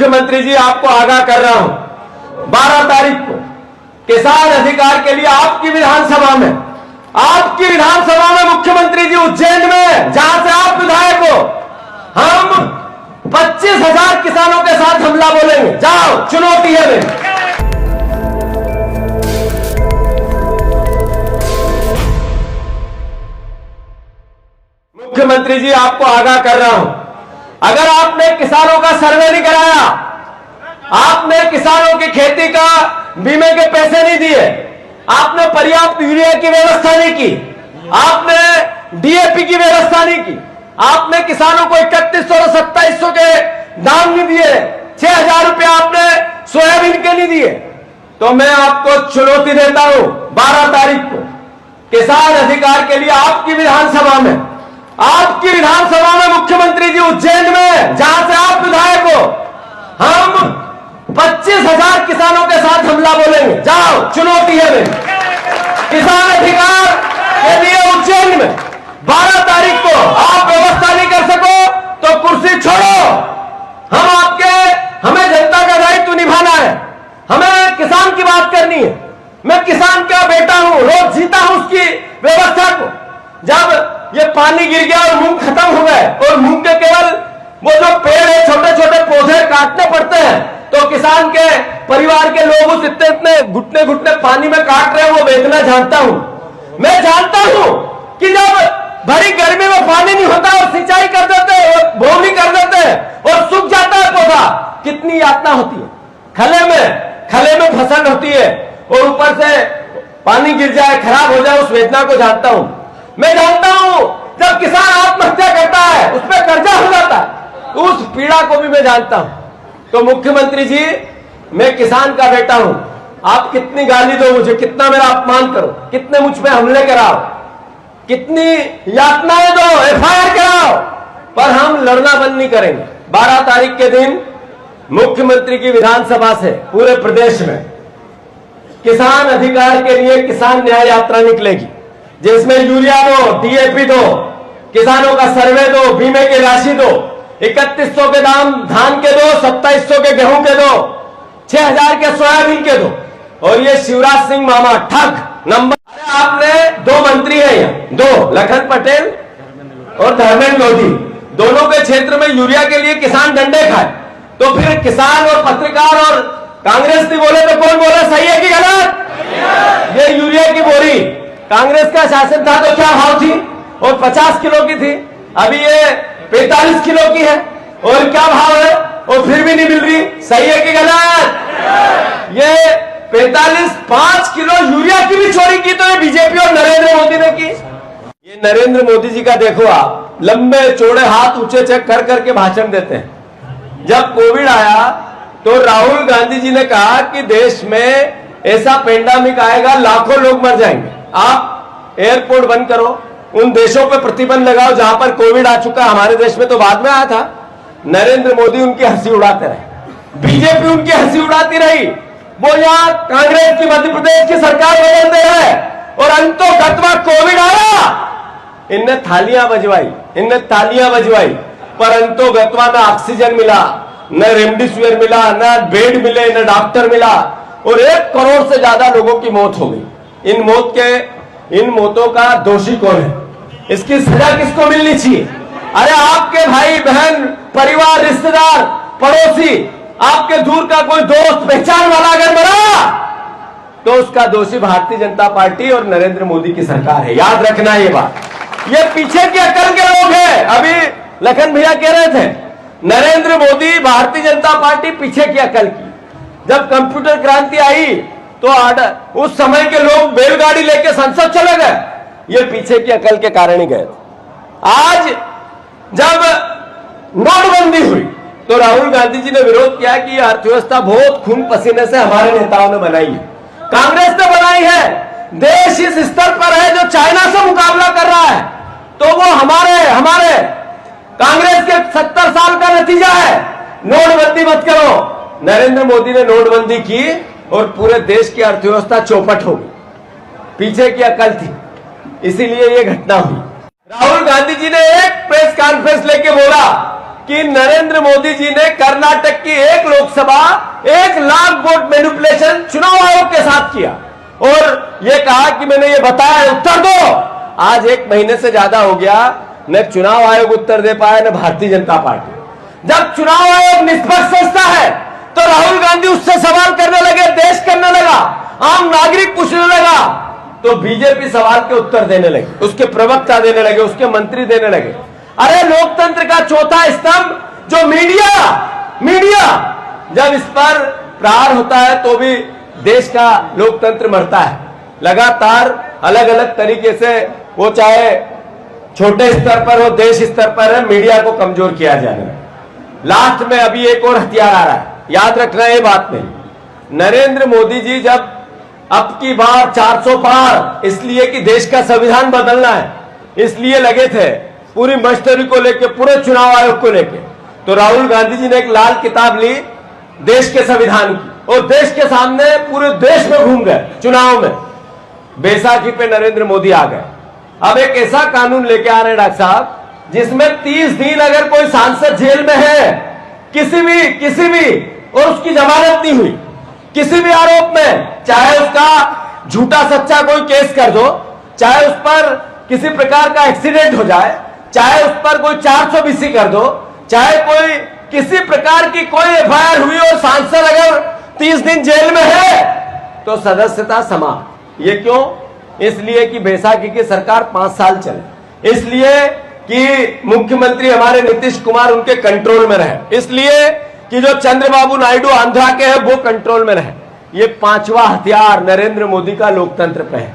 मुख्यमंत्री जी, आपको आगाह कर रहा हूं, 12 तारीख को किसान अधिकार के लिए आपकी विधानसभा में मुख्यमंत्री जी उज्जैन में, जहां से आप विधायक हो, हम 25,000 किसानों के साथ हमला बोलेंगे। जाओ, चुनौती है मेरी। मुख्यमंत्री जी, आपको आगाह कर रहा हूं, अगर आपने किसानों का सर्वे नहीं कराया, आपने किसानों की खेती का बीमे के पैसे नहीं दिए, आपने पर्याप्त यूरिया की व्यवस्था नहीं की, आपने डीएपी की व्यवस्था नहीं की, आपने किसानों को 3100 और 2700 के दाम नहीं दिए, 6,000 रुपया आपने सोयाबीन के नहीं दिए, तो मैं आपको चुनौती देता हूं, 12 तारीख को किसान अधिकार के लिए आपकी विधानसभा में मुख्यमंत्री जी उज्जैन में, जहां से आप विधायक हो, हम 25,000 किसानों के साथ हमला बोलेंगे। जाओ, चुनौती है मेरी। किसान अधिकार के लिए उज्जैन में 12 तारीख को आप व्यवस्था नहीं कर सको तो कुर्सी छोड़ो। हमें जनता का दायित्व निभाना है, हमें किसान की बात करनी है। मैं किसान का बेटा हूं, रोज जीता हूं उसकी व्यवस्था को। जब ये पानी गिर गया और मूंग खत्म हो गए और मूंग के केवल वो जो पेड़ है, छोटे छोटे पौधे काटने पड़ते हैं, तो किसान के परिवार के लोग उस इतने घुटने घुटने पानी में काट रहे हैं, वो वेदना जानता हूं। मैं जानता हूं कि जब भरी गर्मी में पानी नहीं होता और सिंचाई कर देते हैं, बोवनी कर देते हैं और सूख जाता है पौधा, कितनी यातना होती है। खले में फसल होती है और ऊपर से पानी गिर जाए, खराब हो जाए, उस वेदना को जानता हूं। मैं जानता हूं जब किसान आत्महत्या करता है, उस पर कर्जा हो जाता है, उस पीड़ा को भी मैं जानता हूं। तो मुख्यमंत्री जी, मैं किसान का बेटा हूं, आप कितनी गाली दो मुझे, कितना मेरा अपमान करो, कितने मुझ पे हमले कराओ, कितनी यातनाएं दो, एफआईआर कराओ, पर हम लड़ना बंद नहीं करेंगे। 12 तारीख के दिन मुख्यमंत्री की विधानसभा से पूरे प्रदेश में किसान अधिकार के लिए किसान न्याय यात्रा निकलेगी, जिसमें यूरिया दो, डीएपी दो, किसानों का सर्वे दो, बीमे की राशि दो, 3100 के दाम धान के दो, 2700 के गेहूं के दो, 6,000 के सोयाबीन के दो। और ये शिवराज सिंह मामा ठग नंबर। अरे आपने 2 मंत्री हैं यहाँ, 2, लखन पटेल और धर्मेंद्र मोदी, दोनों के क्षेत्र में यूरिया के लिए किसान डंडे खाए, तो फिर किसान और पत्रकार और कांग्रेस नहीं बोले तो कौन बोले? सही है कि गलत? ये यूरिया की बोरी कांग्रेस का शासन था तो क्या भाव थी? और 50 किलो की थी, अभी ये 45 किलो की है, और क्या भाव है? और फिर भी नहीं मिल रही। सही है कि गलत? ये 5 किलो यूरिया की भी चोरी की तो ये बीजेपी और नरेंद्र मोदी ने की। ये नरेंद्र मोदी जी का देखो आप, लंबे चौड़े हाथ ऊंचे चेक कर करके भाषण देते हैं। जब कोविड आया तो राहुल गांधी जी ने कहा कि देश में ऐसा पेंडेमिक आएगा, लाखों लोग मर जाएंगे, आप एयरपोर्ट बंद करो, उन देशों पे प्रतिबंध लगाओ जहां पर कोविड आ चुका। हमारे देश में तो बाद में आया था। नरेंद्र मोदी उनकी हंसी उड़ाते रहे, बीजेपी उनकी हंसी उड़ाती रही। वो यहाँ कांग्रेस की मध्य प्रदेश की सरकार बदल दे है और अंतोगत्वा कोविड आया, इनने तालियां बजवाई, पर अंतोगत्वा न ऑक्सीजन मिला, न रेमडेसिविर मिला, न बेड मिले, न डॉक्टर मिला, और 1 करोड़ से ज्यादा लोगों की मौत हो गई। इन मौतों का दोषी कौन है? इसकी सजा किसको मिलनी चाहिए? अरे आपके भाई बहन, परिवार, रिश्तेदार, पड़ोसी, आपके दूर का कोई दोस्त, पहचान वाला अगर मरा तो उसका दोषी भारतीय जनता पार्टी और नरेंद्र मोदी की सरकार है। याद रखना ये बात। ये पीछे की अकल के लोग हैं। अभी लखन भैया कह रहे थे, नरेंद्र मोदी, भारतीय जनता पार्टी पीछे की अकल की। जब कंप्यूटर क्रांति आई तो उस समय के लोग बैलगाड़ी लेके संसद चले गए, ये पीछे की अकल के कारण ही गए। आज जब नोटबंदी हुई तो राहुल गांधी जी ने विरोध किया कि यह अर्थव्यवस्था बहुत खून पसीने से हमारे नेताओं ने बनाई है, कांग्रेस ने बनाई है। देश इस स्तर पर है जो चाइना से मुकाबला कर रहा है, तो वो हमारे कांग्रेस के 70 साल का नतीजा है। नोटबंदी मत करो। नरेंद्र मोदी ने नोटबंदी की और पूरे देश की अर्थव्यवस्था चौपट हो गई। पीछे की अकल थी, इसीलिए ये घटना हुई। राहुल गांधी जी ने एक प्रेस कॉन्फ्रेंस लेके बोला कि नरेंद्र मोदी जी ने कर्नाटक की एक लोकसभा 1 लाख वोट मैनिपुलेशन चुनाव आयोग के साथ किया और यह कहा कि मैंने ये बताया, उत्तर दो। आज 1 महीने से ज्यादा हो गया, न चुनाव आयोग उत्तर दे पाया न भारतीय जनता पार्टी। जब चुनाव आयोग निष्पक्ष संस्था है तो राहुल गांधी उससे सवाल करने लगे, देश करने लगा, आम नागरिक पूछने लगा, तो बीजेपी सवाल के उत्तर देने लगे, उसके प्रवक्ता देने लगे, उसके मंत्री देने लगे। अरे लोकतंत्र का चौथा स्तंभ जो मीडिया जब इस पर प्रहार होता है तो भी देश का लोकतंत्र मरता है। लगातार अलग अलग तरीके से, वो चाहे छोटे स्तर पर हो, देश स्तर पर है, मीडिया को कमजोर किया जा रहा है। लास्ट में अभी एक और हथियार आ रहा है, याद रखना ये बात नहीं। नरेंद्र मोदी जी जब अब की बार 400 पार इसलिए कि देश का संविधान बदलना है, इसलिए लगे थे, पूरी मशीनरी को लेके, पूरे चुनाव आयोग को लेके, तो राहुल गांधी जी ने एक लाल किताब ली देश के संविधान की और देश के सामने पूरे देश में घूम गए चुनाव में। बैसाखी पे नरेंद्र मोदी आ गए। अब एक ऐसा कानून लेके आ रहे हैं डॉक्टर साहब, जिसमें 30 दिन अगर कोई सांसद जेल में है किसी भी और उसकी जमानत नहीं हुई किसी भी आरोप में, चाहे उसका झूठा सच्चा कोई केस कर दो, चाहे उस पर किसी प्रकार का एक्सीडेंट हो जाए, चाहे उस पर कोई 420 कर दो, चाहे कोई किसी प्रकार की कोई एफआईआर हुई और सांसद अगर 30 दिन जेल में है तो सदस्यता समाप्त। ये क्यों? इसलिए कि बैसाखी की सरकार 5 साल चले, इसलिए कि मुख्यमंत्री हमारे नीतीश कुमार उनके कंट्रोल में रहे, इसलिए कि जो चंद्रबाबू नायडू आंध्रा के हैं वो कंट्रोल में रहे। ये 5वां हथियार नरेंद्र मोदी का लोकतंत्र पे है।